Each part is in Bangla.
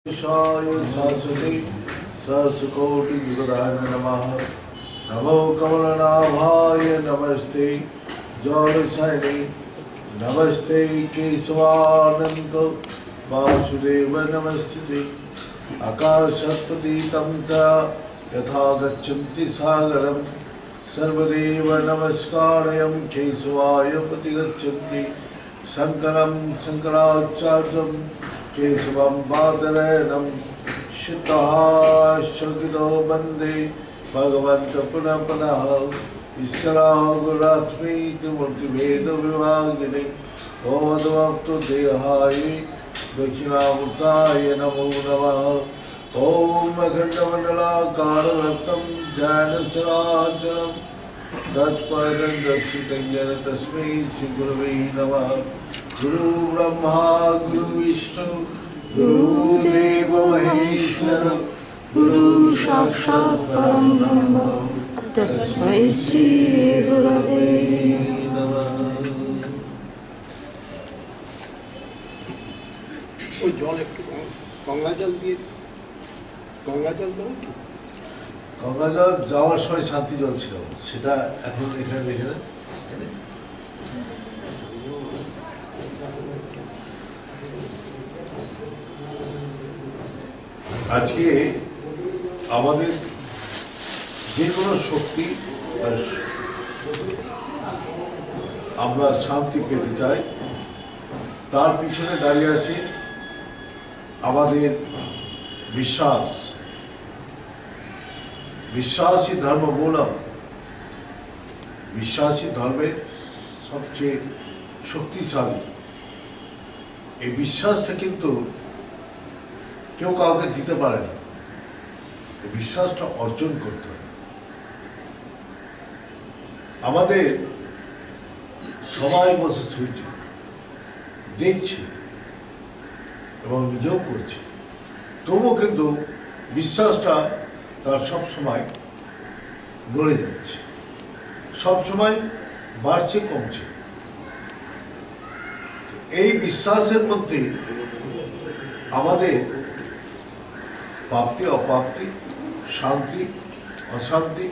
सरस्वती सहस्रकोटियुगधाय नमः। नमो कमलनाभाय नमस्ते जौलसैने नमस्ते केशवानंद वासुदेव नमस्ते। आकाशपतितं च यथा गच्छन्ति सागरं सर्वदेव नमस्कारयं केशवाय प्रतिगच्छन्ति। शङ्करं शङ्कराचार्यं केशवं बादरायणं शितहाश्चकितो वन्दे भगवन्तं पुनः पुनः। ईश्वराः गुरुरात्मेति मूर्तिभेदविभागिने भवद्भक्तदेहाय दक्षिणामूर्ताय नमो नमः। ॐ अखण्डमण्डलाकारं ज्ञानचराचरं तत्पदं दर्शितं येन तस्मै श्रीगुरवे नमः। गुरु ब्रह्मा गुरु विष्णु गुरुदेव महेश्वर गुरु साक्षात् परम ब्रह्म तस्मै श्री गुरवे नमः। ওই জল একটু গঙ্গা জল দিয়ে গঙ্গা জল দেবো কি? গঙ্গা জল যাওয়ার সময় শান্তি জল ছিল, সেটা এখন এখানে দেখে না। আজকে আমাদের যে কোনো শক্তি আমরা শান্তি পেতে চাই, তার পিছনে দাঁড়িয়ে আছে আমাদের বিশ্বাস। বিশ্বাসী ধর্ম মূলম, বিশ্বাসী ধর্মের সবচেয়ে শক্তিশালী। এই বিশ্বাসটা কিন্তু কেউ কাউকে দিতে পারে না, এই বিশ্বাসটা অর্জন করতে হবে। আমাদের সবাই বসে শুনছে, দেখছে এবং নিজেও করছে, তবুও কিন্তু বিশ্বাসটা তার সব সময় নড়ে যাচ্ছে, সব সময় বাড়ছে কমছে। এই বিশ্বাসের মধ্যে আমাদের প্রাপ্তি অপ্রাপ্তি, শান্তি অশান্তি,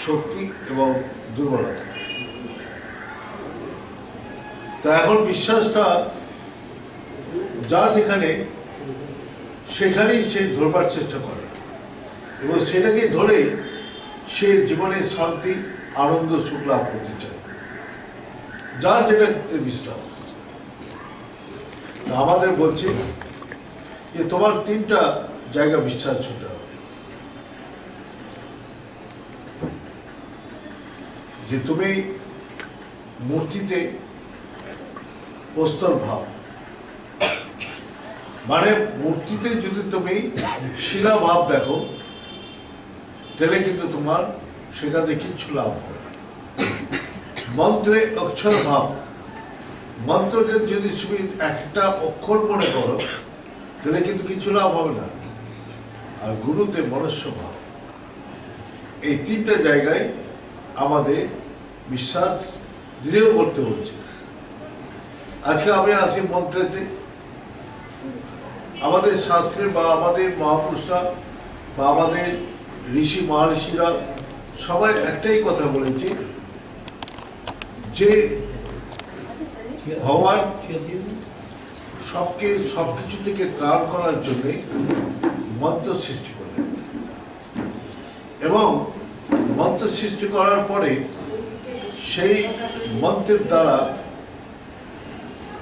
শক্তি এবং দুর্বলতা। তা এখন বিশ্বাসটা যার যেখানে সেখানেই সে ধরবার চেষ্টা করে এবং সেটাকে ধরে সে জীবনে শান্তি আনন্দ সুখ লাভ করতে চায়, যার যেটা ক্ষেত্রে বিশ্বাস। আমাদের বলছে যে তোমার তিনটা জায়গা বিশ্বাস ছুটতে হবে। যে তুমি মূর্তিতে প্রস্তর ভাব, মানে মূর্তিতে যদি তুমি শিলা ভাব দেখো, তাহলে কিন্তু তোমার সেখানে কিচ্ছু লাভ হবে না। মন্ত্রে অক্ষর ভাব, মন্ত্রকে যদি তুমি একটা অক্ষর মনে করো, তাহলে কিন্তু কিছু লাভ হবে না। আর গুরুতে মনুষ্য ভাব, এই তিনটা জায়গায় আমাদের বিশ্বাস দৃঢ় করতে হচ্ছে। আজকে আমি আসি মন্ত্রেতে। আমাদের শাস্ত্রে বা আমাদের মহাপুরুষরা বা আমাদের ঋষি মহর্ষিরা সবাই একটাই কথা বলেছে যে ভগবান সবকিছু থেকে ত্রাণ করার জন্য মন্ত্র সৃষ্টি করলেন এবং মন্ত্র সৃষ্টি করার পরে সেই মন্ত্রের দ্বারা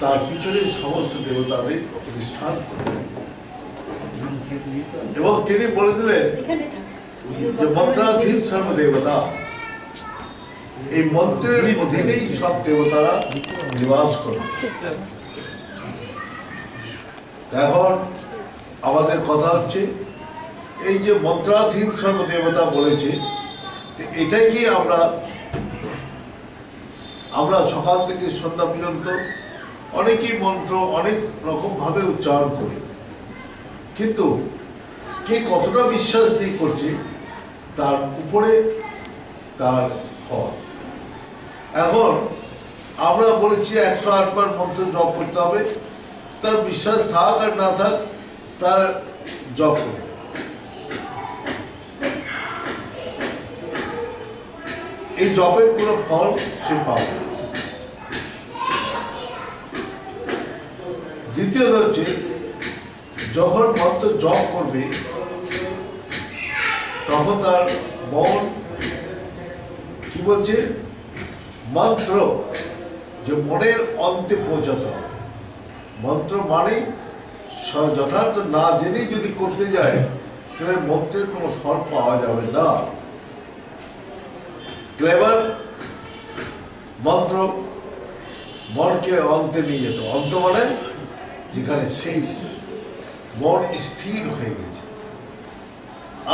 তার পিছনে সমস্ত দেবতাদের প্রতিষ্ঠান করলেন এবং তিনি বলে দিলেন যে মন্ত্রাধীন সর্বদেবতা, এই মন্ত্রের অধীনেই সব দেবতারা নিবাস করে। এখন আমাদের কথা হচ্ছে, এই যে মন্ত্রাধীন সর্বদেবতা বলেছে, এটাই কি আমরা সকাল থেকে সন্ধ্যা পর্যন্ত অনেকেই মন্ত্র অনেক রকম ভাবে উচ্চারণ করি, কিন্তু কে কতটা বিশ্বাস দিয়ে করছে তার উপরে তার ফল। এখন আমরা বলেছি 108 বার মন্ত্র জপ করতে হবে, তার বিশ্বাস থাক আর না থাক তার জপ করে। এই জপের কোনো ফল সে পাবে না। দ্বিতীয়ত হচ্ছে যখন মন্ত্র জপ করবে তখন তার মন কি বলছে, মন্ত্র যে মনের অন্তে পৌঁছাতে হবে। মন্ত্র মানে যথার্থ না জেনেই যদি করতে যায় তাহলে মন্ত্রের কোনো ফল পাওয়া যাবে না। ক্লেভার মন্ত্র মনকে অন্তে নিয়ে যেত। অন্ত মানে যেখানে শেষ, মন স্থির হয়ে গেছে,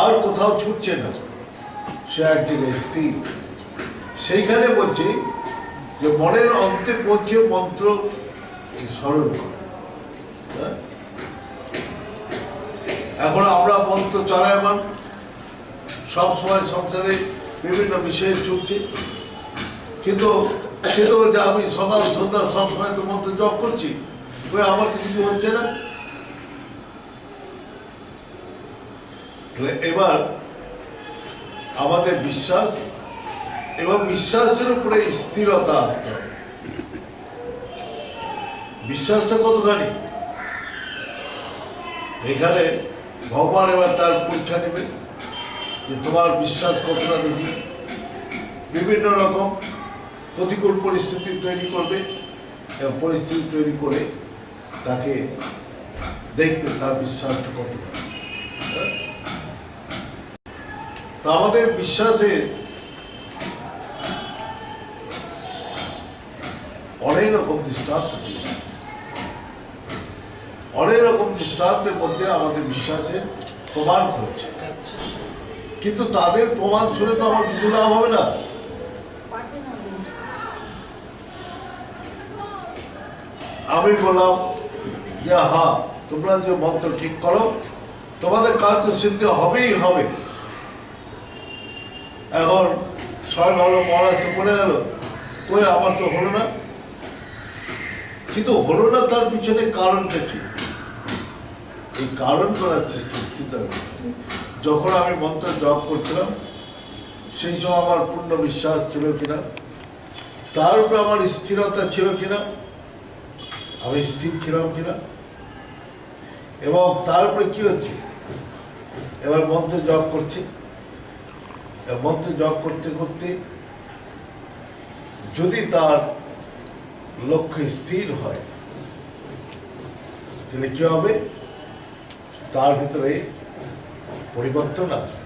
আর কোথাও ছুটছে না, সে এক জায়গায় স্থির। সেইখানে বলছে যে মনের অন্তে পৌঁছে মন্ত্র স্মরণ করে। এখন আমরা মন্ত্র চলায়মান, সব সময় সংসারে বিভিন্ন বিষয়ে চলছে, কিন্তু সে তো বলছে আমি সকাল সন্ধ্যা সবসময় তো মন্ত্র জপ করছি, আমার তো কিছু হচ্ছে না। এবার আমাদের বিশ্বাস এবং বিশ্বাসের উপরে স্থিরতা আসতে হবে। বিশ্বাসটা কতখানি, এখানে ভগবান এবার তার পরীক্ষা নেবে যে তোমার বিশ্বাস কতটা দেখি। বিভিন্ন রকম প্রতিকূল পরিস্থিতি তৈরি করবে এবং পরিস্থিতি তৈরি করে তাকে দেখবে তার বিশ্বাসটা কতটা। তো আমাদের বিশ্বাসের অনেক রকম দৃষ্টান্ত, অনেক রকম দৃষ্টান্তের মধ্যে আমাদের বিশ্বাসের প্রমাণ করেছে, কিন্তু তাদের প্রমাণ শুনে তো আমার কিছু লাভ হবে না। আমি বললাম যে হ্যাঁ তোমরা যে মন্ত্র ঠিক করো, তোমাদের কার্য সিদ্ধি হবেই হবে। এখন ছয় ভালো মহারাজ তো পড়ে গেল, কই আমার তো হলো না। কিন্তু হলো না তার পিছনে কারণটা কি, এই কারণ করার চিন্তা করি। যখন আমি মন্ত্র জপ করছিলাম সেই সময় আমার পূর্ণ বিশ্বাস ছিল কিনা, তার উপরে আমার স্থিরতা ছিল কিনা, আমি স্থির ছিলাম কিনা, এবং তার উপরে কি হচ্ছে, এবার মন্ত্র জপ করছি, মন্ত্র জপ করতে করতে যদি তার লক্ষ্য স্থির হয় তাহলে কি হবে, তার ভিতরে পরিবর্তন আসবে।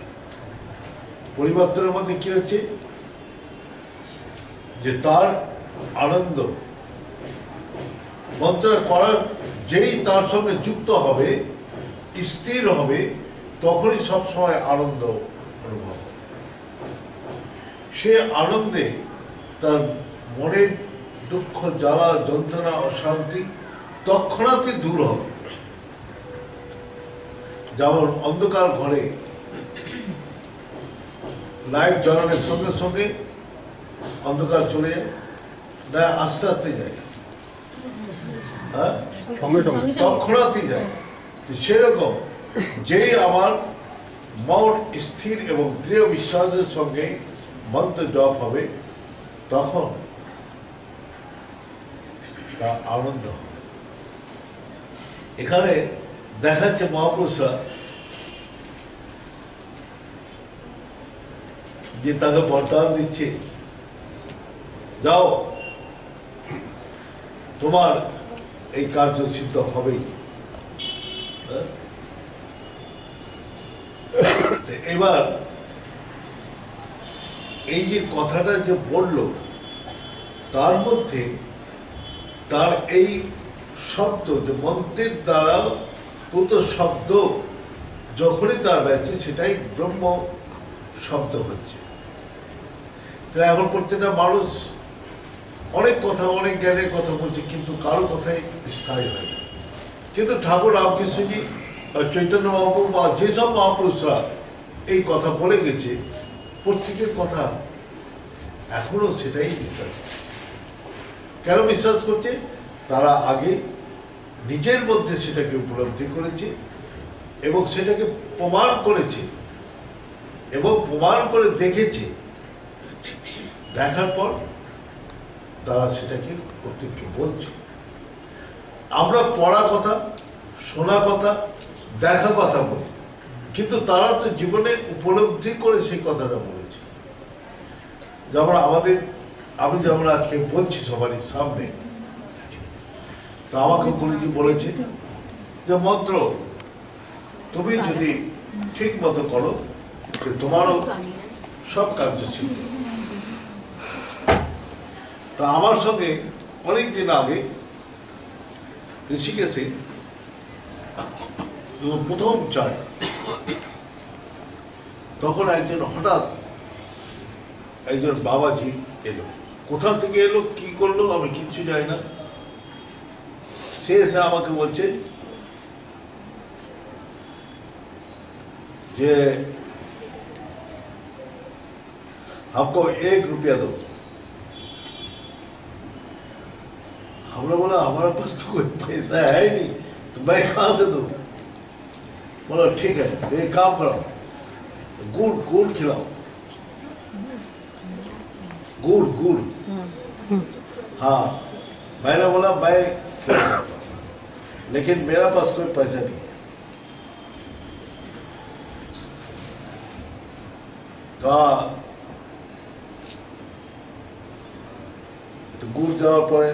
পরিবর্তনের মধ্যে কি হচ্ছে যে তার আনন্দ, মন্ত্র করার যেই তার সঙ্গে যুক্ত হবে, স্থির হবে, তখনই সবসময় আনন্দ অনুভব হবে। সে আনন্দে তার মনের দুঃখ, জ্বালা, যন্ত্রণা, অশান্তি তৎক্ষণাৎই দূর হবে। যেমন অন্ধকার ঘরে লাইট জ্বালানোর সঙ্গে সঙ্গে অন্ধকার চলে যায় না, আস্তে আস্তে যায়, হ্যাঁ তৎক্ষণাৎই যায়। সেরকম যেই আমার মন স্থির এবং দৃঢ় বিশ্বাসের সঙ্গে মন্ত্র জপ হবে, তখন তার আনন্দ হবে। এখানে দেখাচ্ছে মহাপুরুষরা যে তাকে বরদান দিচ্ছে, যাও তোমার এই কার্য সিদ্ধ হবেই। এবার এই যে কথাটা যে বলল, তার মধ্যে তার এই শব্দ, যে মন্ত্রের দ্বারা প্রত শব্দ যখনই তার বেঁচে সেটাই ব্রহ্ম শব্দ হচ্ছে। তাই এখন প্রত্যেকটা মানুষ অনেক কথা, অনেক জ্ঞানের কথা বলছে, কিন্তু কারো কথাই স্থায়ী হয় না। কিন্তু ঠাকুর রামকৃষ্ণজি, চৈতন্য মহাপ্রভু বা যেসব মহাপুরুষরা এই কথা বলে গেছে, প্রত্যেকের কথা এখনো সেটাই বিশ্বাস করছে। কেন বিশ্বাস করছে? তারা আগে নিজের মধ্যে সেটাকে উপলব্ধি করেছে এবং সেটাকে প্রমাণ করেছে এবং প্রমাণ করে দেখেছে, দেখার পর তারা সেটাকে প্রত্যেককে বলছে। আমরা পড়া কথা, শোনা কথা, দেখা কথা বলি, কিন্তু তারা তো জীবনে উপলব্ধি করে সেই কথাটা বলেছে। যেমন আমি যেমন আজকে বলছি সবারই সামনে, তো আমাকে গুরুজি বলেছে যে মন্ত্র তুমি যদি ঠিক মতো করো, তোমারও সব কার্য সিদ্ধ। তা আমার সঙ্গে অনেকদিন আগে ঋষিকেশে প্রথম চায়, তখন হঠাৎ একজন বাবাজি এলো। কোথা থেকে এলো, কি করলো আমি কিচ্ছু জানি না। সে এসে আমাকে বলছে যে हमको 1 रुपया दो। हमने बोला हमारे पास तो कोई पैसा है ही नहीं, तो मैं कहां से दूं। बोला ठीक है, एक काम करो, गुड़ खिलाओ, गुड़। हाँ, मैंने बोला मैं खिला सकता हूं, लेकिन मेरा पास कोई पैसा नहीं है। तो गुड़ देওয়ার পরে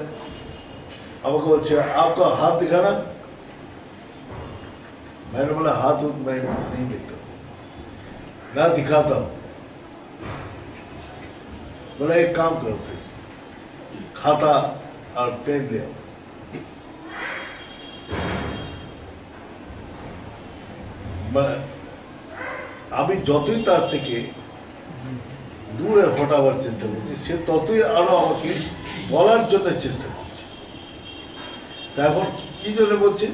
আমাকে বলছে आपका हाथ दिखाना। मैंने बोला हाथ मैं नहीं देखता, ना दिखाता हूं। बोला एक काम करो, फिर खाता और पेन ले आओ। আমি যতই তার থেকে দূরে হটাবার চেষ্টা করছি, সে ততই আরো আমাকে বলার জন্য চেষ্টা করছে। তা এখন কি জন্য বলছে,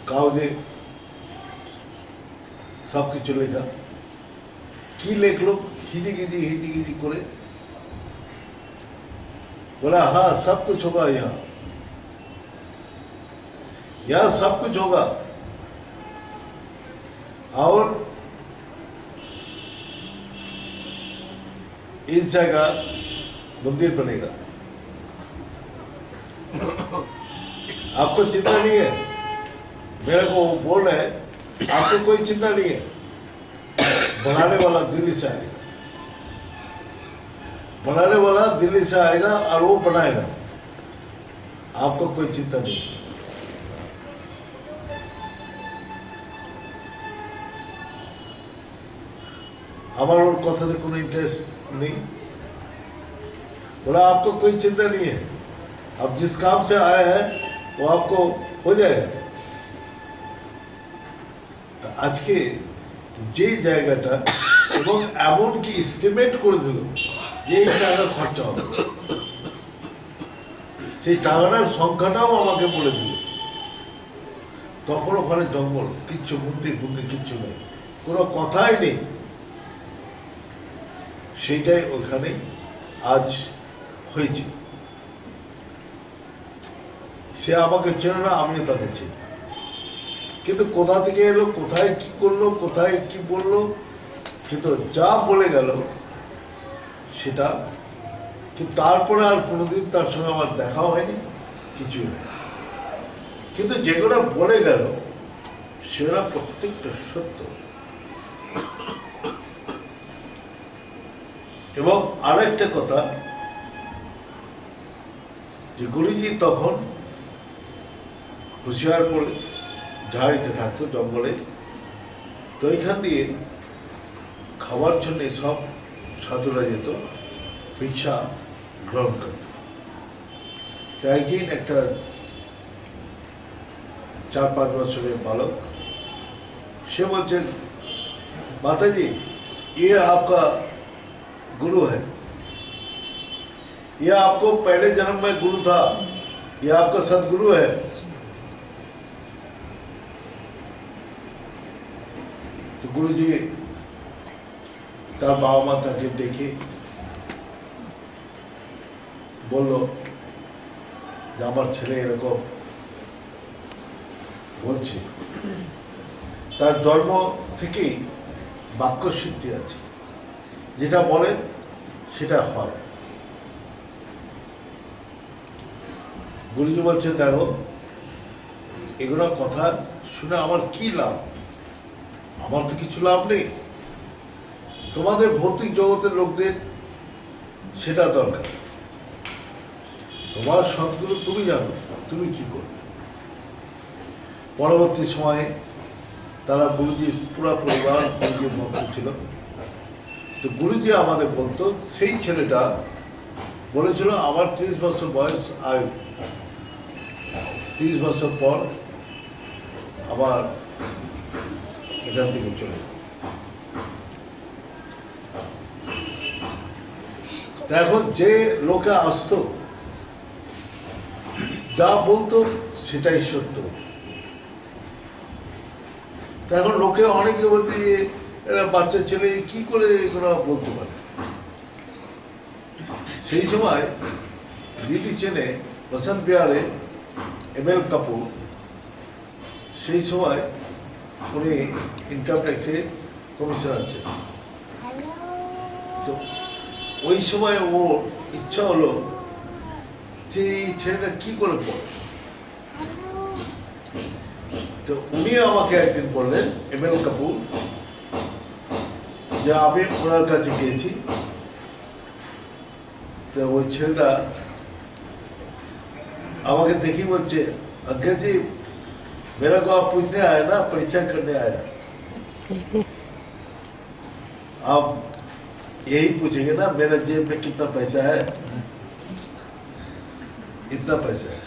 কাগজে সবকিছু লেখা, কি লেখলো হিজিগিজি করে। बोला हाँ सब कुछ होगा, यहाँ सब कुछ होगा, और इस जगह मंदिर बनेगा। आपको चिंता नहीं है। मेरे को बोल रहे हैं आपको कोई चिंता नहीं है, बनाने वाला दिल्ली से आएगा, बनाने वाला दिल्ली से आएगा और वो बनाएगा, आपको कोई चिंता नहीं। हमारा और कथाते कोनो इंटरेस्ट नहीं। बोला आपको कोई चिंता नहीं है, अब जिस काम से आया है वो आपको हो जाएगा। आज के যে জায়গাটা এবং এমন কি এস্টিমেট করে দিল যে এই টাকা খরচা হবে, সেই টাকাটার সংখ্যাটাও আমাকে বলে দিল। তখন ওখানে জঙ্গল, কিচ্ছু মন্দির কিচ্ছু নেই, কোনো কথাই নেই। সেইটাই ওখানে আজ হয়েছে। সে আমাকে চেনে না, আমিও তাকে চিনি, কিন্তু কোথা থেকে এলো, কোথায় কি করলো, কোথায় কি বললো, কিন্তু যা বলে গেল সেটা, কিন্তু তারপরে আর কোনোদিন তার সঙ্গে আমার দেখাও হয়নি, কিছুই হয়নি। কিন্তু যেগুলো বলে গেল সেগুলো প্রত্যেকটা সত্য। এবং আরেকটা কথা, যে গুরুজি তখন হুঁশিয়ারপুর ঝাড়িতে থাকতো জঙ্গলে, তো এইখান দিয়ে খাওয়ার জন্য সব সাধুরা যেত, ভিক্ষা গ্রহণ করত। তো একদিন একটা 4-5 বছরের বালক সে বলছেন, माताजी ये आपका गुरु है, ये आपको पहले जन्म में गुरु था, ये आपका सदगुरु है। तो गुरुजी তার বাবা মা তাকে ডেকে বলল যে আমার ছেলে এরকম বলছে, তার জন্ম থেকেই বাক্য সিদ্ধি আছে, যেটা বলেন সেটা হয়। গুরুজি বলছেন, দেখো এগুলো কথা শুনে আমার কি লাভ? আমার তো কিছু লাভ নেই, তোমাদের ভৌতিক জগতের লোকদের সেটা দরকার। তোমার সবগুলো তুমি জানো, তুমি কি করবে। পরবর্তী সময়ে তারা গুরুজি পুরা পরিবার গুরুজির ভক্ত ছিল। তো গুরুজি আমাদের বলতো, সেই ছেলেটা বলেছিল আমার 30 বছর বয়স আয়ু, 30 বছর পর আবার এখান থেকে চলে। এখন যে লোকে আসতো, যা বলতো সেটাই সত্য। এখন লোকে অনেকে বলতে যে এরা বাচ্চা ছেলে কি করে এগুলো বলতে পারে। সেই সময় দিল্লি চেনে বসন্ত বিহারে এমএল কাপুর, সেই সময় উনি ইনকাম ট্যাক্সে কমিশনার ছিলেন। তো ওই সময় ওর ইচ্ছা হলো যে এই ছেলেটা কি করে পড়ে। তো উনি আমাকে একদিন বললেন, এমএল কাপুর, যে আমি ওনার কাছে গিয়েছি। তো ওই ছেলেটা আমাকে দেখি বলছে, अंकल जी मेरा को आप पूछने आया ना, परीक्षा करने आया, आप यही पूछेंगे ना मेरा जेब में कितना पैसा है, इतना पैसा है,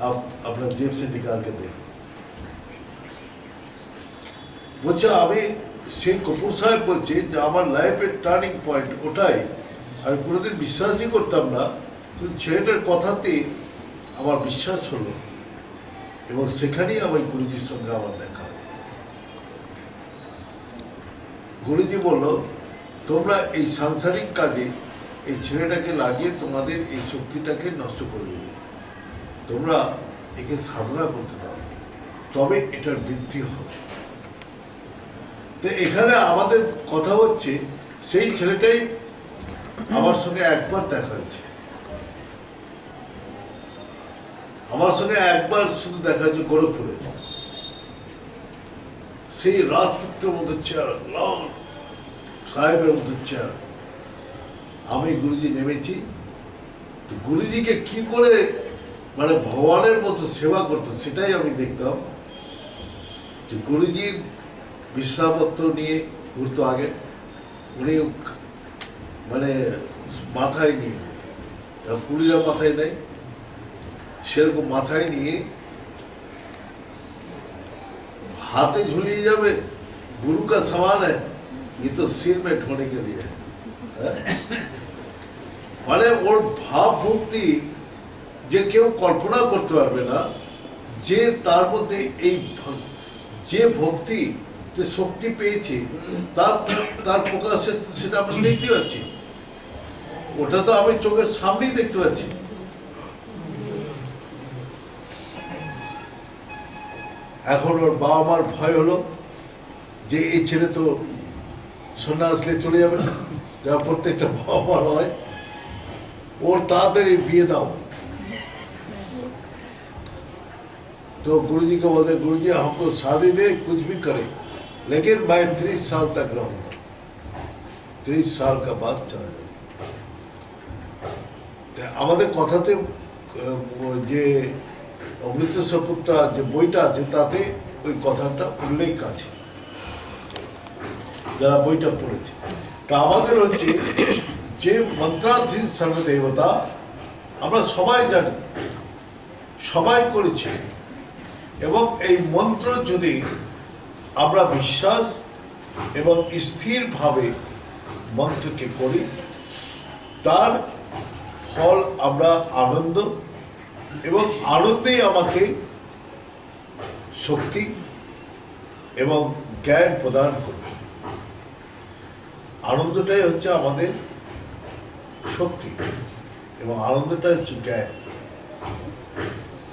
आप अपना जेब से निकाल के देखो। বলছে আমি সেই কপুর সাহেব বলছি যে আমার লাইফের টার্নিং পয়েন্ট ওটাই। আমি কোনোদিন বিশ্বাসই করতাম না, কিন্তু ছেলেটার কথাতে আমার বিশ্বাস হলো, এবং সেখানেই আমার গুরুজির সঙ্গে আমার দেখা হলো। গুরুজি বলল, তোমরা এই সাংসারিক কাজে এই ছেলেটাকে লাগিয়ে তোমাদের এই শক্তিটাকে নষ্ট করে দেবে, তোমরা একে সাধনা করতে দাও, তবে এটার বৃদ্ধি হবে। তো এখানে আমাদের কথা হচ্ছে, সেই ছেলেটাই আমার সঙ্গে একবার দেখা হয়েছে, আমার সঙ্গে একবার শুধু দেখা হয়েছে গোরখপুরে, সেই রাজপুত্রের মতো চেয়ার, লাল সাহেবের মতো চেয়ার। আমি গুরুজি নেমেছি, তো গুরুজিকে কি করে মানে ভগবানের মতো সেবা করতো সেটাই আমি দেখতাম। যে গুরুজির বিশ্রামপত্র নিয়ে ঘুরতো আগে, উনি মানে মাথায় নিয়ে, পুরীরা মাথায় নেয় সেরকম মাথায় নিয়ে हाथे झूलिए जावे, गुरु का समान है, ये तो सिर में ढोने के लिए है। মানে ওর ভাব ভক্তি যে কেউ কল্পনা করতে পারবে না, যে তার মধ্যে এই যে ভক্তি, যে শক্তি পেয়েছে, তার প্রকাশে সেটা আমরা দেখতে পাচ্ছি। ওটা তো আমি চোখের সামনেই দেখতে পাচ্ছি। এখন ওর বাবা মার ভয় হলো যে এই ছেলে তো সন্ন্যাস নিয়ে চলে যাবে, যা প্রত্যেকটা বাবা মার হয়, ওর তাড়াতাড়ি বিয়ে দাও। तो गुरुजी को बोलते, गुरुजी हमको शादी दे, कुछ भी करे, लेकिन मैं 30 साल तक रहूंगा, 30 साल का बाद चला जाए। আমাদের কথাতে যে অমৃতস্বর পুত্র যে বইটা আছে তাতে ওই কথাটা উল্লেখ আছে, যারা বইটা পড়েছে। তা আমাদের হচ্ছে যে মন্ত্রাধীন সর্বদেবতা, আমরা সবাই জানি, সবাই করেছি, এবং এই মন্ত্র যদি আমরা বিশ্বাস এবং স্থিরভাবে মন্ত্রকে করি, তার ফল আমরা আনন্দ, এবং আনন্দেই আমাকে শক্তি এবং জ্ঞান প্রদান করবে। আনন্দটাই হচ্ছে আমাদের শক্তি এবং আনন্দটা হচ্ছে জ্ঞান।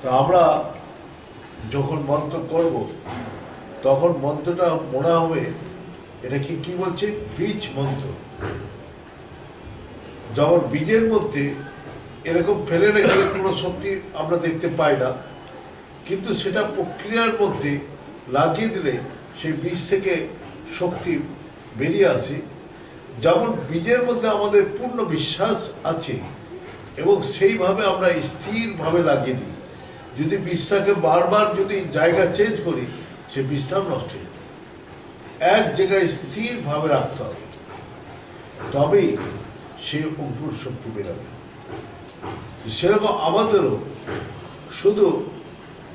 তো আমরা যখন মন্ত্র করব তখন মন্ত্রটা মনে হবে এটা কি বলছে, বীজ মন্ত্র। যেমন বীজের মধ্যে এরকম ফেলে রেখে কোনো শক্তি আমরা দেখতে পাই না, কিন্তু সেটা প্রক্রিয়ার মধ্যে লাগিয়ে দিলে সেই বীজ থেকে শক্তি বেরিয়ে আসে। যেমন বীজের মধ্যে আমাদের পূর্ণ বিশ্বাস আছে এবং সেইভাবে আমরা স্থিরভাবে লাগিয়ে দিই। যদি বীজটাকে বারবার যদি জায়গা চেঞ্জ করি, সে বীজটাও নষ্ট হয়ে যাবে। এক জায়গায় স্থিরভাবে রাখতে হবে, তবেই সে অঙ্কুর শক্তি বেরোবে। সেরকম আমাদেরও শুধু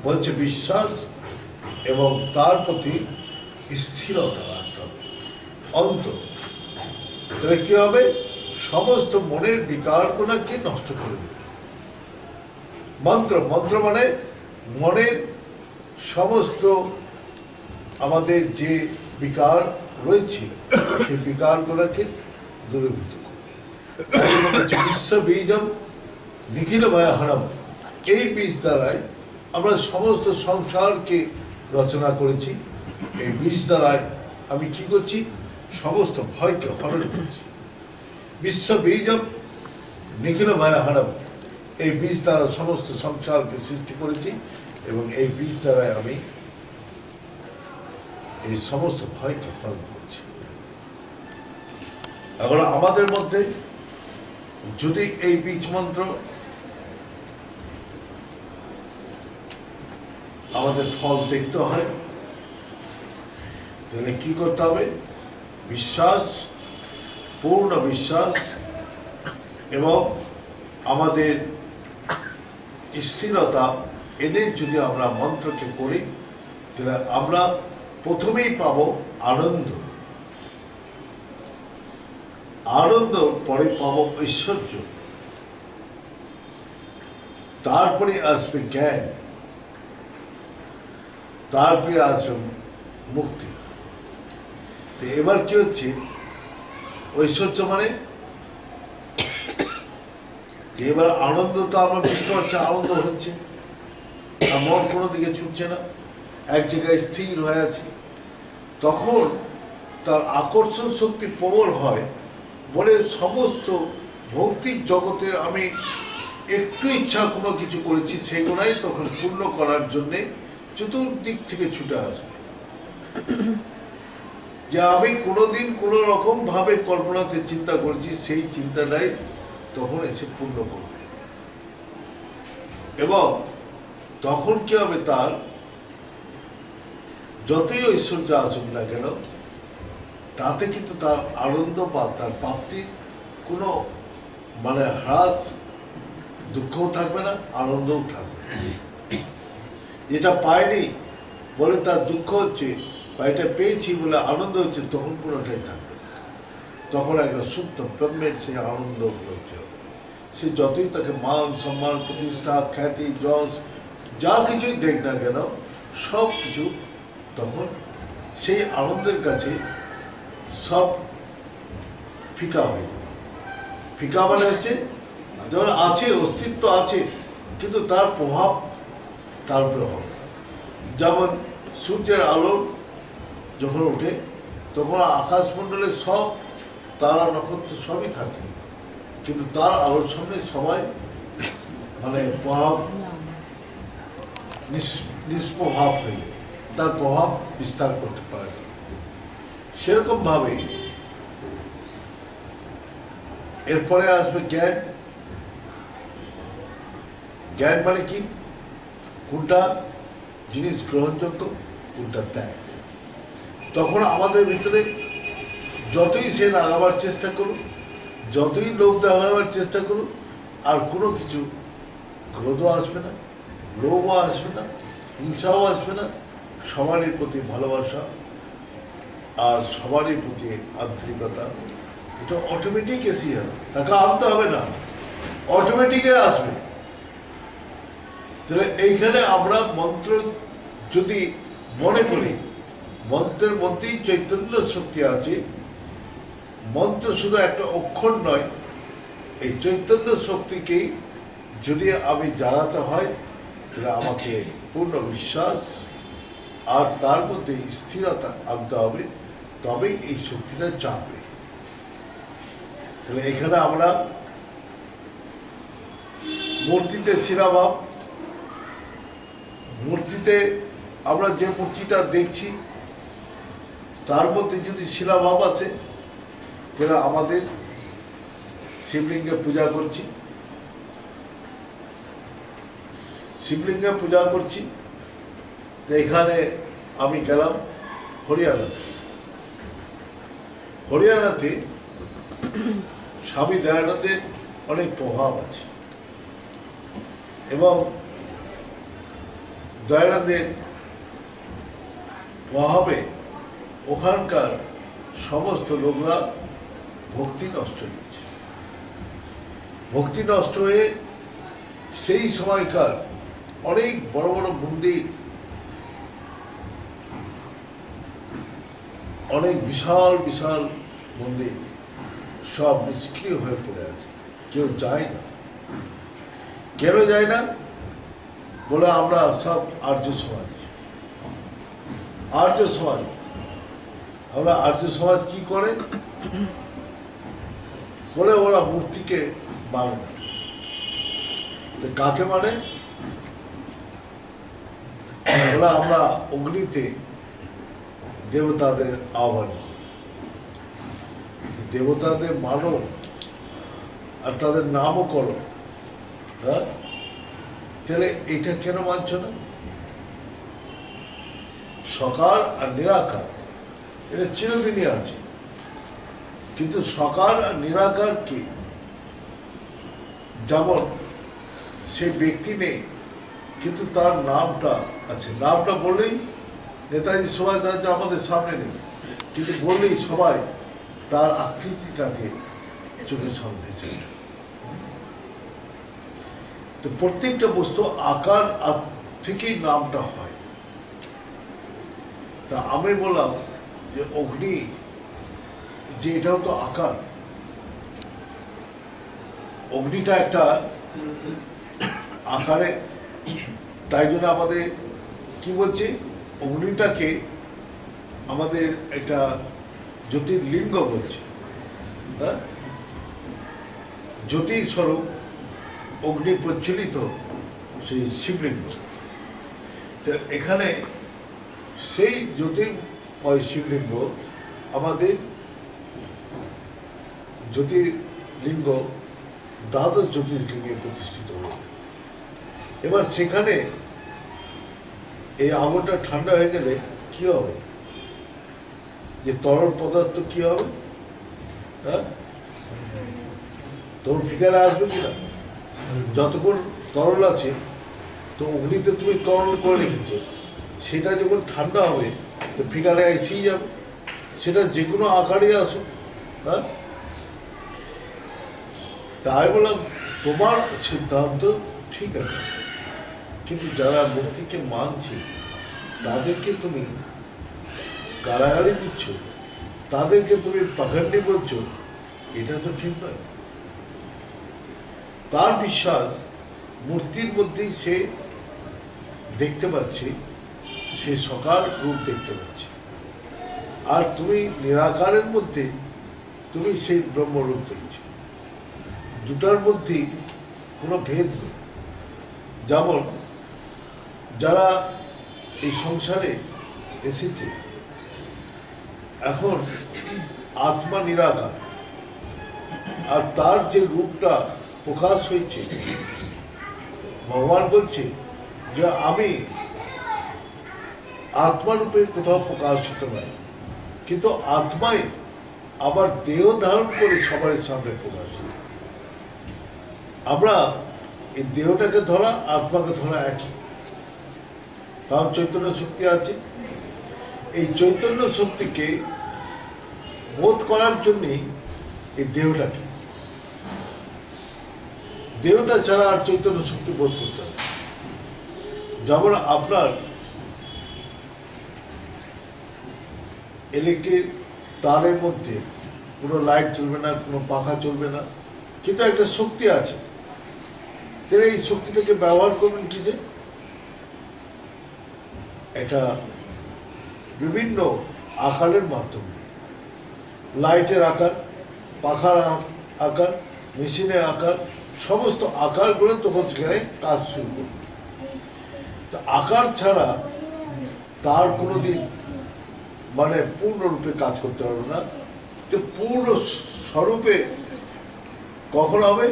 বলছে বিশ্বাস এবং তার প্রতি স্থিরতা রাখতে হবে অন্তর। তাহলে কি হবে, সমস্ত মনের বিকারগুলোকে নষ্ট করে দেবে। মন্ত্র মন্ত্র মানে মনের সমস্ত আমাদের যে বিকার রয়েছে সেই বিকারগুলোকে দূরীভূত করবে। বিশ্ব বীজম নিখিল ভয়াহরম, এই বীজ দ্বারাই আমরা সমস্ত সংসারকে রচনা করেছি। এই বীজ দ্বারাই আমি কি করছি, সমস্ত ভয়কে হরণ করছি। বিশ্ব বীজম নিখিল ভয়াহরম, এই বীজ দ্বারা সমস্ত সংসারকে সৃষ্টি করেছি এবং এই বীজ দ্বারাই আমি এই সমস্ত ভয়কে হরণ করছি। এখন আমাদের মধ্যে যদি এই বীজ মন্ত্র আমাদের ফল দেখতে হয়, তাহলে কি করতে হবে, বিশ্বাস, পূর্ণ বিশ্বাস এবং আমাদের স্থিরতা এনে যদি আমরা মন্ত্রকে করি, তাহলে আমরা প্রথমেই পাব আনন্দ, আনন্দ পরে পাব ঐশ্বর্য, তারপরে আসবে জ্ঞান, তারপরে আসবে মুক্তি। তো এবার কি হচ্ছে, ঐশ্বর্য মানে এবার আনন্দ, তো আমরা বুঝতে পারছি আনন্দ হচ্ছে, আর মন কোনো দিকে ছুটছে না, এক জায়গায় স্থির হয়ে আছে। তখন তার আকর্ষণ শক্তি প্রবল হয় বলে সমস্ত ভৌতিক জগতের আমি একটু ইচ্ছা কোনো কিছু করেছি সেগুলাই তখন পূর্ণ করার জন্যে চতুর্দিক থেকে ছুটে আসবে। যে আমি কোনোদিন কোনো রকম ভাবে কল্পনাতে চিন্তা করেছি, সেই চিন্তাটাই তখন এসে পূর্ণ করবে। এবং তখন কি হবে, তার যতই ঐশ্বর্য আসুক না কেন, তাতে কিন্তু তার আনন্দ বা তার প্রাপ্তির কোনো মানে হ্রাস, দুঃখও থাকবে না, আনন্দও থাকবে না। এটা পায়নি বলে তার দুঃখ হচ্ছে, বা এটা পেয়েছি বলে আনন্দ হচ্ছে, তখন কোনোটাই থাকবে না। তখন একটা শুদ্ধ ব্রহ্মের সে আনন্দ উপলব্ধি হবে। সে যতই তাকে মান সম্মান প্রতিষ্ঠা খ্যাতি যশ যা কিছুই দেখ না কেন, সব কিছু তখন সেই আনন্দের কাছে সব ফিকা হয়ে যাবে। ফিকা মানে হচ্ছে যেমন আছে, অস্তিত্ব আছে, কিন্তু তার প্রভাব তার উপরে হবে। যেমন সূর্যের আলো যখন ওঠে তখন আকাশমণ্ডলের সব তারা নক্ষত্র সবই থাকে, কিন্তু তার আলোর সামনে সবাই মানে প্রভাব নিষ্প্রভাব হয়ে যায়, তার প্রভাব বিস্তার করতে পারে। সেরকম ভাবে এরপরে আসবে জ্ঞান। জ্ঞান মানে কি, কোনটা জিনিস গ্রহণযোগ্য, কোনটা ত্যাগ। তখন আমাদের ভিতরে যতই সে লাগাবার চেষ্টা করুক, যতই লোভ দেখাবার চেষ্টা করুক, আর কোনো কিছু ক্রোধও আসবে না, লোভও আসবে না, হিংসাও আসবে না। সবারই প্রতি ভালোবাসা আর সবারই প্রতি আন্তরিকতা, এটা অটোমেটিক এসে যাবে, তাকে আনতে হবে না, অটোমেটিকে আসবে। তাহলে এইখানে আমরা মন্ত্র যদি মনে করি, মন্ত্রের মধ্যেই চৈতন্য শক্তি আছে। মন্ত্র শুধু একটা অক্ষর নয়, এই চৈতন্য শক্তিকেই যদি আমি জাগাতে হয় তাহলে আমাকে পূর্ণ বিশ্বাস আর তার মধ্যে স্থিরতা আনতে হবে, তবেই এই শক্তিটা জাগবে। তাহলে এখানে আমরা মূর্তিতে শিলাভাব, মূর্তিতে আমরা যে মূর্তিটা দেখছি তার মধ্যে যদি শিলাভাব আসে তাহলে আমাদের শিবলিঙ্গে পূজা করছি, শিবলিঙ্গে পূজা করছি। তো এখানে আমি গেলাম হরিয়ানাতে স্বামী দয়ানন্দের অনেক প্রভাব আছে এবং দয়ানন্দের প্রভাবে ওখানকার সমস্ত লোকরা ভক্তি নষ্ট হয়েছে। ভক্তি নষ্ট হয়ে সেই সময়কার অনেক বড় বড় মন্দির, অনেক বিশাল বিশাল মন্দির সব নিষ্ক্রিয় হয়ে পড়ে আছে, কেউ যায় না। কেন যায় না? বলে আমরা সব আর্য সমাজ। আর্য সমাজ, আমরা আর্য সমাজ কি করে? বলে ওরা মূর্তিকে মানে না। কাকে মানে? ওরা আমরা অগ্নিতে দেবতাদের আহ্বান করি, দেবতাদের মানো আর তাদের নামও করো। হ্যাঁ, তাহলে এটা কেন মানছ না? সকার আর নিরাকার এটা চিরদিনই আছে, কিন্তু সকার আর নিরাকার কি? যেমন সেই ব্যক্তি নেই কিন্তু তার নামটা আছে, নামটা বললেই নেতাজি সুভাষ আমাদের সামনে নেই, কিন্তু বললেই সবাই তার আকৃতিটাকে চোখের সামনে এসে। তো প্রত্যেকটা বস্তু আকার থেকেই নামটা হয়। তা আমি বললাম যে অগ্নি যে এটাও তো আকার, অগ্নিটা একটা আকারে, তাই জন্য আমাদের কি বলছে, অগ্নিটাকে আমাদের একটা জ্যোতির্লিঙ্গ বলছে। হ্যাঁ, জ্যোতির স্বরূপ অগ্নি প্রচলিত সেই শিবলিঙ্গ। তো এখানে সেই জ্যোতির্ময় শিবলিঙ্গ আমাদের জ্যোতির্লিঙ্গ দ্বাদশ জ্যোতির্লিঙ্গে প্রতিষ্ঠিত হয়েছে। এবার সেখানে এই আগুনটা ঠান্ডা হয়ে গেলে কি হবে? যে তরল পদার্থ কি হবে? হ্যাঁ, তোর ফিগারে আসবে কিনা? যতক্ষণ তরল আছে তো অগ্নিতে তুমি তরল করে রেখেছো, সেটা যখন ঠান্ডা হবে তো ফিগারে এসেই যাবে, সেটা যে কোনো আকারে আসুক। হ্যাঁ, তাই বললাম তোমার সিদ্ধান্ত ঠিক আছে, কিন্তু যারা মূর্তিকে মানছে তাদেরকে তুমি কারাগারে দিচ্ছ, তাদেরকে তুমি পাখণ্ডি বলছো, এটা তো ঠিক নয়। তার বিশ্বাস মূর্তির মধ্যেই সে দেখতে পাচ্ছে, সে সকাল রূপ দেখতে পাচ্ছে, আর তুমি নিরাকারের মধ্যে তুমি সেই ব্রহ্মরূপ দেখছো। দুটার মধ্যেই কোনো ভেদ নেই। যেমন যারা এই সংসারে এসেছে, এখন আত্মা নিরাকার, আর তার যে রূপটা প্রকাশ হয়েছে, ভগবান বলছে যে আমি আত্মারূপে কোথাও প্রকাশিত নয়, কিন্তু আত্মায় আবার দেহ ধারণ করে সবার সামনে প্রকাশিত। আমরা এই দেহটাকে ধরা, আত্মাকে ধরা একই, কারণ চৈতন্য শক্তি আছে। এই চৈতন্য শক্তিকে বোধ করার জন্যই এই দেহটাকে, দেহটা ছাড়া আর চৈতন্য শক্তি বোধ করতে হবে। যেমন আপনার ইলেকট্রিক তারের মধ্যে কোনো লাইট চলবে না, কোনো পাখা চলবে না, কিন্তু একটা শক্তি আছে, তাহলে এই শক্তিটাকে ব্যবহার করবেন কিসে? একটা বিভিন্ন আকারের মাধ্যমে, লাইটের আকার, পাখার আকার, মেশিনের আকার, সমস্ত আকারগুলো তখন সেখানে কাজ শুরু করবে। তো আকার ছাড়া তার কোনোদিন মানে পূর্ণরূপে কাজ করতে পারবে না। তো পূর্ণ স্বরূপে কখন হবে?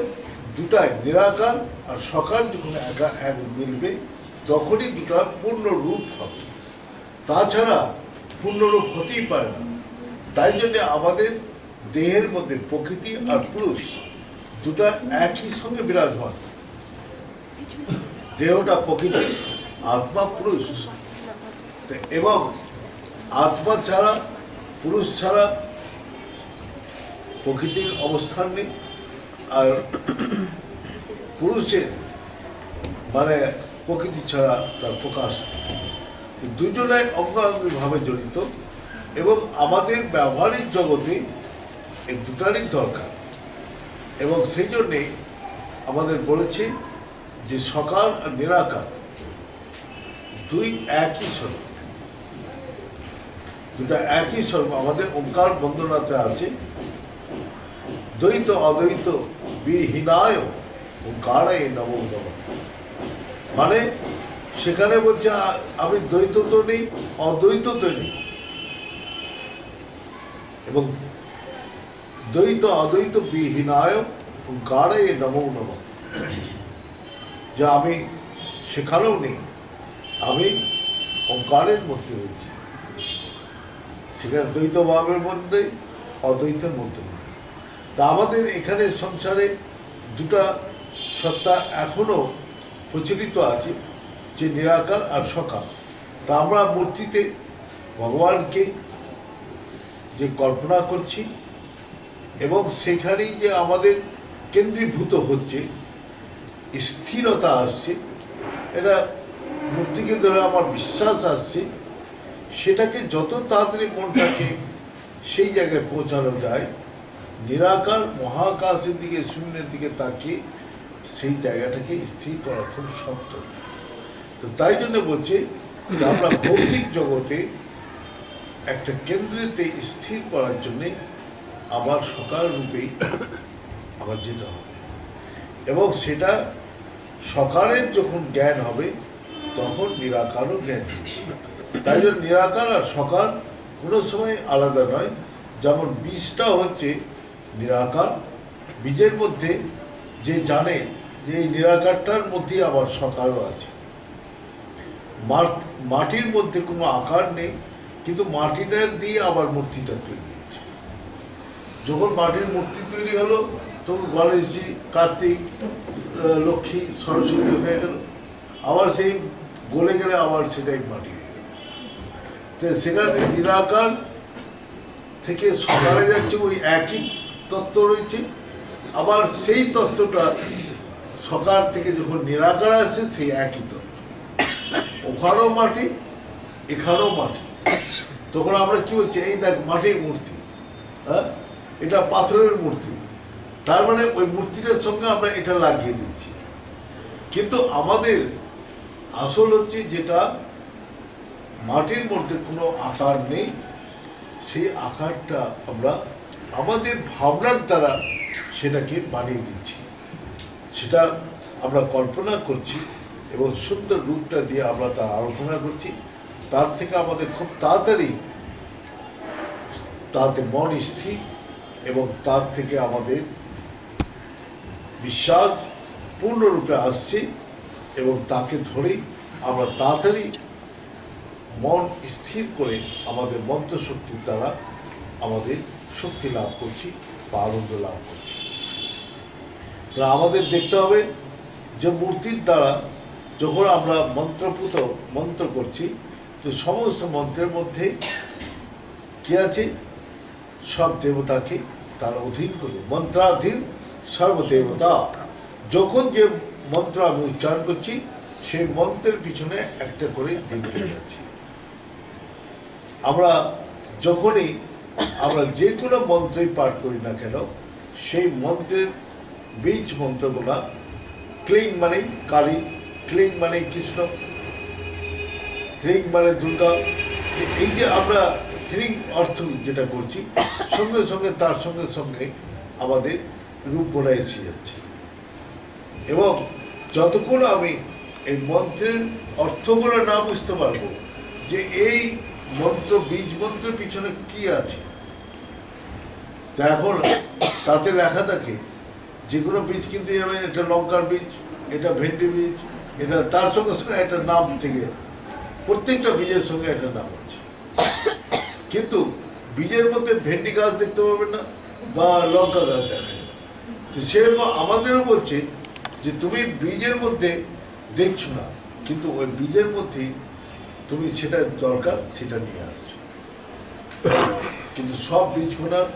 দুটাই, নিরাকার আর সকার যখন একা এক মিলবে তখনই দুটা পূর্ণ রূপ হবে, তাছাড়া পূর্ণরূপ হতেই পারে না। তাই জন্য আমাদের দেহের মধ্যে প্রকৃতি আর পুরুষ দুটা একই সঙ্গে বিরাজমান। দেহটা প্রকৃতি, আত্মা পুরুষ, এবং আত্মা ছাড়া, পুরুষ ছাড়া প্রকৃতির অবস্থান নেই, আর পুরুষের মানে প্রকৃতি ছাড়া তার প্রকাশ নেই। দুজনাই অঙ্গাঙ্গিভাবে জড়িত, এবং আমাদের ব্যবহারিক জগতে এই দুটারই দরকার। এবং সেই জন্যে আমাদের বলেছে যে সকাল আর নিরাকার দুই একই স্বরূপ, দুটা একই স্বরূপ। আমাদের ওঙ্কার বন্দনাতে আছে দ্বৈত অদ্বৈত বিহীনায় ওঙ্কারায় নমো নমঃ। মানে সেখানে বলছে আমি দ্বৈত তো নেই, অদ্বৈত তো নেই, এবং দ্বৈত অদ্বৈত বিহীনায় ওঙ্কারায় নমো নমঃ, যা আমি সেখানেও নেই, আমি ওঙ্কারের মধ্যে রয়েছি। সেখানে দ্বৈত ভাবের মধ্যে, অদ্বৈতের মধ্যে। তা আমাদের এখানে সংসারে দুটা সত্তা এখনো প্রচলিত আছে, যে নিরাকার আর সকাল। তা আমরা মূর্তিতে ভগবানকে যে কল্পনা করছি, এবং সেখানেই যে আমাদের কেন্দ্রীভূত হচ্ছে, স্থিরতা আসছে, এটা মূর্তিকে ধরে আমার বিশ্বাস আসছে, সেটাকে যত তাড়াতাড়ি মনটাকে সেই জায়গায় পৌঁছানো যায়, নিরাকার মহাকাশের দিকে, শূন্যের দিকে তাকিয়ে সেই জায়গাটাকে স্থির করা খুব শক্ত। তো তাই জন্য বলছে যে আমরা ভৌতিক জগতে একটা কেন্দ্রেতে স্থির করার জন্যে আবার সকাল রূপেই আবার যেতে হবে, এবং সেটা সকালের যখন জ্ঞান হবে তখন নিরাকারও জ্ঞান হবে। তাই জন্য নিরাকার আর সকাল কোনো সময় আলাদা নয়। যেমন বীজটা হচ্ছে নিরাকার, বীজের মধ্যে যে জানে যে এই নিরাকারটার মধ্যে আবার সকালও আছে। মাটির মধ্যে কোনো আকার নেই, কিন্তু মাটিটার দিয়ে আবার মূর্তিটা তৈরি হয়েছে। যখন মাটির মূর্তি তৈরি হলো তখন গণেশজি, কার্তিক, লক্ষ্মী, সরস্বতী হয়ে গেল, আবার সেই গলে গেলে আবার সেটাই মাটি হয়ে গেল। তো সেখানে নিরাকার থেকে সকালে যাচ্ছে ওই একই তত্ত্ব রয়েছে, আবার সেই তত্ত্বটা সকাল থেকে যখন নিরাকার আসছে সেই একই তত্ত্ব, ওখানেও মাটি, এখানেও মাটি। তখন আমরা কি হচ্ছে, এই দেখ মাটির মূর্তি, হ্যাঁ এটা পাথরের মূর্তি, তার মানে ওই মূর্তিটার সঙ্গে আমরা এটা লাগিয়ে দিচ্ছি। কিন্তু আমাদের আসল হচ্ছে যেটা মাটির মধ্যে কোনো আকার নেই, সেই আকারটা আমরা আমাদের ভাবনার দ্বারা সেটাকে বানিয়ে দিচ্ছি, সেটা আমরা কল্পনা করছি, এবং সুন্দর রূপটা দিয়ে আমরা তার আরাধনা করছি। তার থেকে আমাদের খুব তাড়াতাড়ি তাতে মন স্থির, এবং তার থেকে আমাদের বিশ্বাস পূর্ণরূপে আসছে, এবং তাকে ধরেই আমরা তাড়াতাড়ি মন স্থির করে আমাদের মন্ত্রশক্তির দ্বারা আমাদের শক্তি লাভ করছি বা আনন্দ লাভ করছি। আমাদের দেখতে হবে যে মূর্তির দ্বারা যখন আমরা মন্ত্র করছি, তো সমস্ত মন্ত্রের মধ্যে কি আছে, সব দেবতাকে তার অধীন করে, মন্ত্রাধীন সর্বদেবতা। যখন যে মন্ত্র আমি উচ্চারণ করছি সেই মন্ত্রের পিছনে একটা করে দেবতা আছে। আমরা যখনই আমরা যে কোনো মন্ত্রই পাঠ করি না কেন, সেই মন্ত্রের বীজ মন্ত্রগুলা, ক্লিং মানে কালী, ক্লিং মানে কৃষ্ণ, হ্রিং মানে দুর্গা। এই যে আমরা হ্রিং অর্থ যেটা করছি, সঙ্গে সঙ্গে তার সঙ্গে সঙ্গে আমাদের রূপগুলো এসে যাচ্ছে। এবং যতক্ষণ আমি এই মন্ত্রের অর্থগুলো না বুঝতে পারবো যে এই মন্ত্র, বীজ মন্ত্রের পিছনে কি আছে, তা এখন তাতে লেখা থাকে যে কোনো বীজ কিনতে যাবেন, এটা লঙ্কার বীজ, এটা ভেন্ডি বীজ, এটা তার সঙ্গে সঙ্গে একটা নাম থেকে, প্রত্যেকটা বীজের সঙ্গে একটা নাম আছে। কিন্তু বীজের মধ্যে ভেন্ডি গাছ দেখতে পাবেন না বা লঙ্কা গাছ দেখেন। তো সেরকম আমাদেরও বলছে যে তুমি বীজের মধ্যে দেখছো না, কিন্তু ওই বীজের মধ্যে তুমি সেটা দরকার সেটা নিয়ে আসছো। কিন্তু সব বীজগুলোর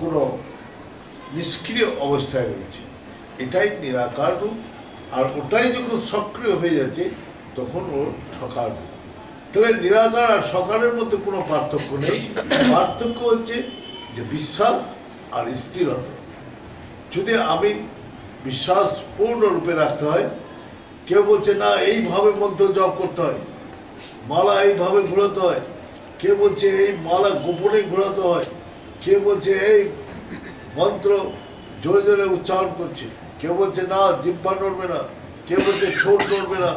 কোনো নিষ্ক্রিয় অবস্থায় রয়েছে, এটাই নিরাকার রূপ। আর ওটাই যখন সক্রিয় হয়ে যাচ্ছে তখন ওর সকার রূপ। তাহলে নিরাকার আর সকারের মধ্যে কোনো পার্থক্য নেই। পার্থক্য হচ্ছে যে বিশ্বাস আর স্থিরতা। যদি আমি বিশ্বাস পূর্ণরূপে রাখতে হয়, কেউ বলছে না এইভাবে মন্ত্র জপ করতে হয়, মালা এইভাবে ঘোরাতে হয়, কেউ বলছে এই মালা গোপনে ঘোরাতে হয়, কেউ বলছে এই মন্ত্র জোরে জোরে উচ্চারণ করছে, কেউ বলছে না জিহ্বা নড়বে না, কেউ বলছে ঠোঁট নড়বে না,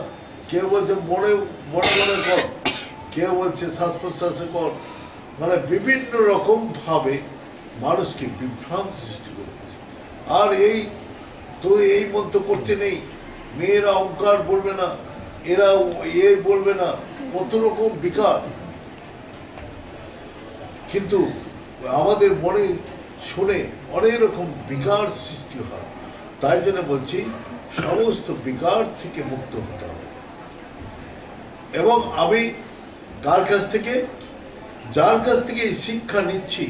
কেউ বলছে মনে মনে মনে কর, কেউ বলছে শ্বাস প্রশ্বাসে কর। মানে বিভিন্ন রকম ভাবে মানুষকে বিভ্রান্ত সৃষ্টি করেছে। আর এই তো এই মন্ত্র করতে নেই, মেয়েরা অঙ্কার বলবে না, এরা এ বলবে না, কত রকম বিকার। কিন্তু আমাদের মনে শুনে অনেক রকম বিকার সৃষ্টি হয়। তাই জন্য বলছি সমস্ত বিকার থেকে মুক্ত হতে হবে। এবং আমি কার কাছ থেকে, যার কাছ থেকে এই শিক্ষা নিচ্ছি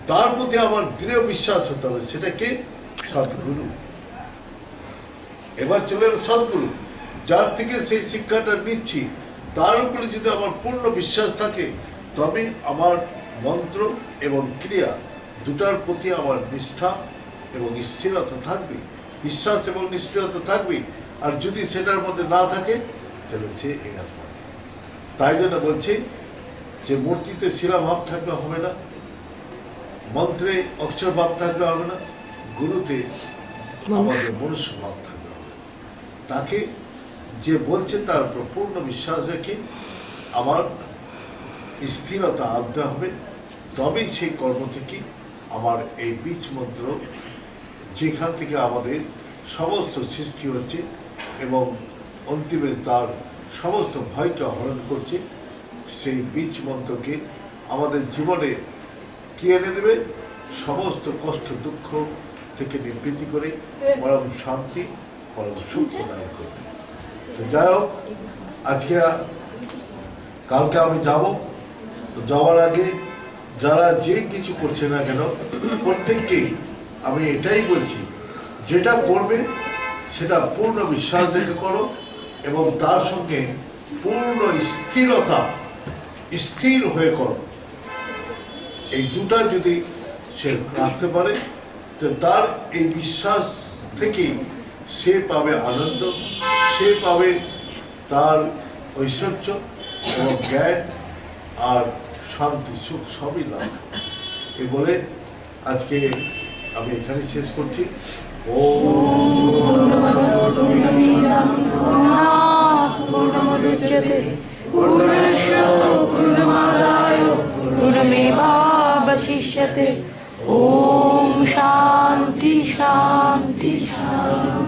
তার প্রতি আমার দৃঢ় বিশ্বাস হতে হবে, সেটাকে সদ্গুরু। এবার চলে এলো সদ্গুরু, যার থেকে সেই শিক্ষাটা নিচ্ছি তার উপরে যদি আমার পূর্ণ বিশ্বাস থাকে, তবে আমার মন্ত্র এবং ক্রিয়া দুটার প্রতি আমার নিষ্ঠা এবং স্থিরতা থাকবে, বিশ্বাস এবং নিষ্ঠিরতা থাকবে। আর যদি সেটার মধ্যে না থাকে তাহলে সে এগাত পাবে। তাই জন্য বলছি যে মূর্তিতে শিলাভাব থাকলে হবে না, মন্ত্রে অক্ষর ভাব থাকলে হবে না, গুরুতে আমাদের মনুষ্য ভাব থাকলে হবে। তাকে যে বলছে তার উপর পূর্ণ বিশ্বাস রেখে আমার স্থিরতা আনতে হবে, তবেই সেই কর্ম থেকে আমার এই বীজ মন্ত্র, যেখান থেকে আমাদের সমস্ত সৃষ্টি হচ্ছে এবং অন্তিমে তার সমস্ত ভয়কে হরণ করছে, সেই বীজ মন্ত্রকে আমাদের জীবনে কি এনে দেবে, সমস্ত কষ্ট দুঃখ থেকে নিবৃত্তি করে পরম শান্তি, পরম সুখ প্রদান করবে। তো যাই হোক, আজকে কালকে আমি যাব, তো যাওয়ার আগে যারা যে কিছু করছে না কেন প্রত্যেককেই আমি এটাই বলছি, যেটা করবে সেটা পূর্ণ বিশ্বাস রেখে করো এবং তার সঙ্গে পূর্ণ স্থিরতা, স্থির হয়ে করো। এই দুটা যদি সে রাখতে পারে তো তার এই বিশ্বাস থেকেই সে পাবে আনন্দ, সে পাবে তার ঐশ্বর্য এবং জ্ঞান আর শান্তি সুখ সবই লাভ। এই বলে আজকে আমি এখানে শেষ করছি। पूर्णमेवावशिष्यते। ओम शांति शांति शांति।